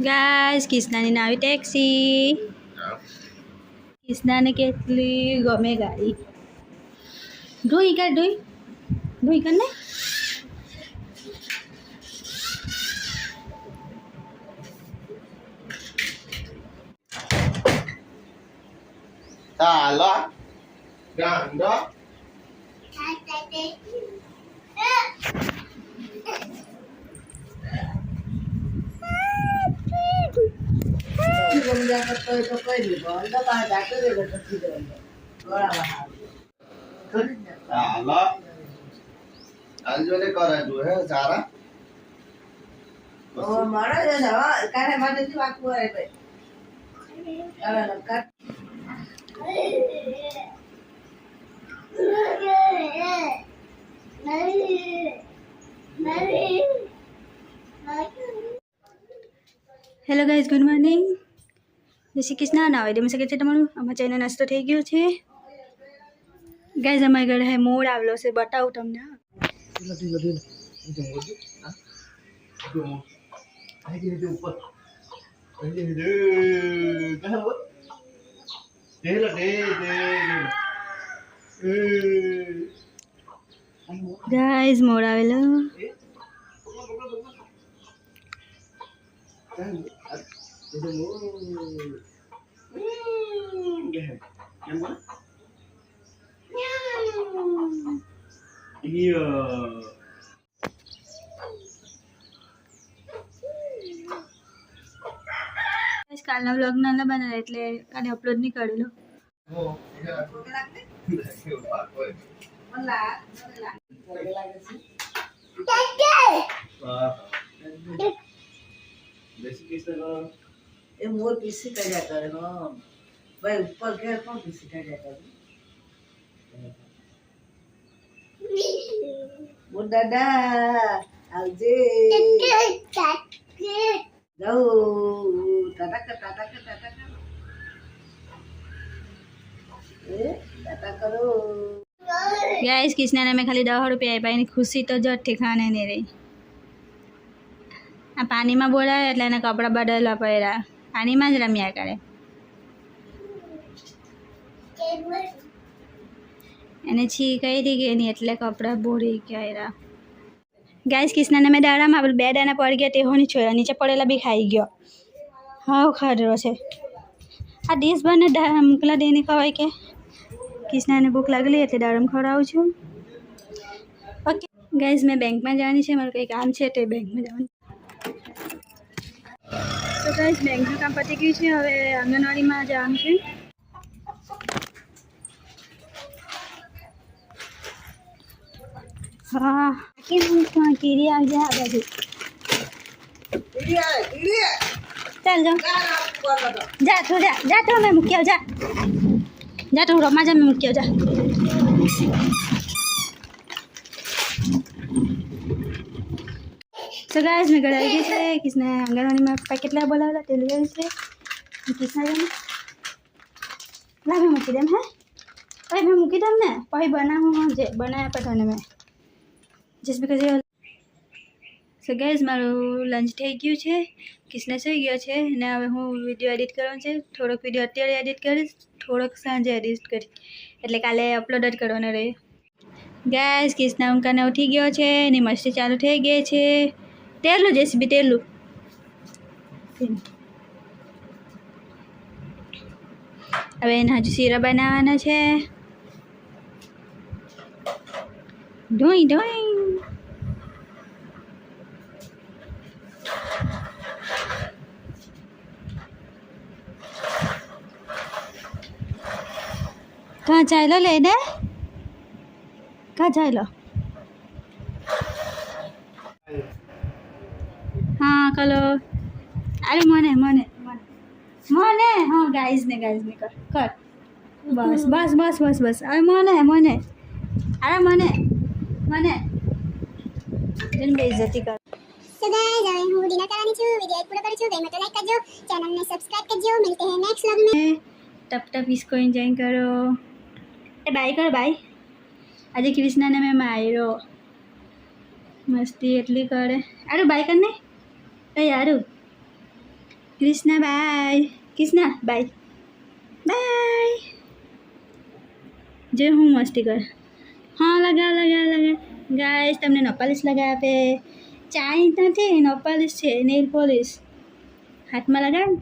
Guys કિસનાની નવી taxi કિસનાને કેટલી ગમે ગાડી ધોઈ કર ને Tala, ganda. Tala, aljoले करा जो है सारा. Oh, mana je sawa? Karena mana tu aku ada. Kalau lekat. Hello guys good morning જય શ્રી કૃષ્ણ ના હોય સ્વાગત છે તમારું અમારા ચાઇના નાસ્તો થઈ ગયો છે ગાઈઝ અમારા ઘરે હે મોડ આવેલો છે બતાવું તમને ગાઈઝ મોડ આવેલો કાલના વ્લોગ ના બનાવે એટલે કાલે અપલોડ નહીં કરેલો ये मोर पीसी કર્યા કરે હો ભાઈ ઉપર ઘેર પણ પીસી કર્યા કરે મોર દાદા આવજે જાઓ ટાટા કરો गाइस किसने ने मैं खाली 10 रुपया आप्या एनी खुशी तो जट ठिकाने नहीं रही आ पानी में बोलावे એટલે એને કપડા બદલવા પડ્યા પાણીમાં જ રમ્યા કરે એને છી કરી કે નહીં એટલે કપડા બોળી ગયા ગાઈસ કિસનાને મેં દાડામાં આપણે 2 દાણા પડી ગયા તે હોની છોડ્યા નીચે પડેલા બી ખાઈ ગયો હાવ ખાડરો છે આ ડીશ બને મોકલા દેને ખવાય કે કિસનાને ભૂખ લાગેલી એટલે દાડમ ખવડાવું છું ઓકે ગાઈસ મેં બેંકમાં જવાની છે મારું કંઈ કામ છે તે બેંકમાં જવાનું તો ગાઈસ બેંકનું કામ પતી ગયું છે હવે આંગણવાડીમાં જવાનું છે હા કેમ કીડી આવી જાય આ બાજુ ચાલ જા જા તો મેં મૂકી આવ જા તો રમા જા મેં મૂકી આવ જા तो गाइस मैं घर आई गई है किसने आंगनवाड़ी में पैकेट ला बोला था डिलीवरी से किसने जाने ला मैं मूकी देम है अरे मैं मूकी देम ने पही बना हूँ जे बनाया पठाने में जस्ट बिकॉज सो गाइस मारो लंच થઈ ગયું છે કિસને સઈ ગયો છે ને હવે હું વિડિયો એડિટ કરવાનો છે થોડોક વિડિયો અત્યારે એડિટ કરીશ થોડોક સાંજે એડિટ કરી એટલે કાલે અપલોડ જ કરવાનો રહે ગાઈસ કિસના ઉનકાને ઉઠી ગયો છે ની મસ્તી ચાલુ થઈ ગઈ છે તેલું જેસીબી તેલું હવે એને હજુ શીરા બનાવવાના છે ઢોઈ ઢોઈ कहाँ चाहलो लेने कहाँ चाहलो हाँ कलो अरे मने मने मने हाँ गाइस ने कर बस बस बस बस बस अरे मने मने अरे मने मने दिन बेइज्जती कर So guys, હવે હું ડિનર કરવાની છું વિડિયો પૂરો કરું છું ગમે તો લાઈક કરજો ચેનલને સબસ્ક્રાઇબ કરજો मिलते हैं नेक्स्ट व्लॉग में तब तक इसको एंजॉय करो ए बाय कर बाय आज कृष्णा ने मैं मारो मस्ती एटली करे अरे बाय करने ए यारू Krishna bye. Krishna bye bye. જે હું મસ્તી કર. હા લગાવ ગાઈસ, તમને નોપાલિશ લગાવી આપે. ચાઇ નથી, નોપાલિશ છે, નેલ પોલિશ હાથમાં લગાવ.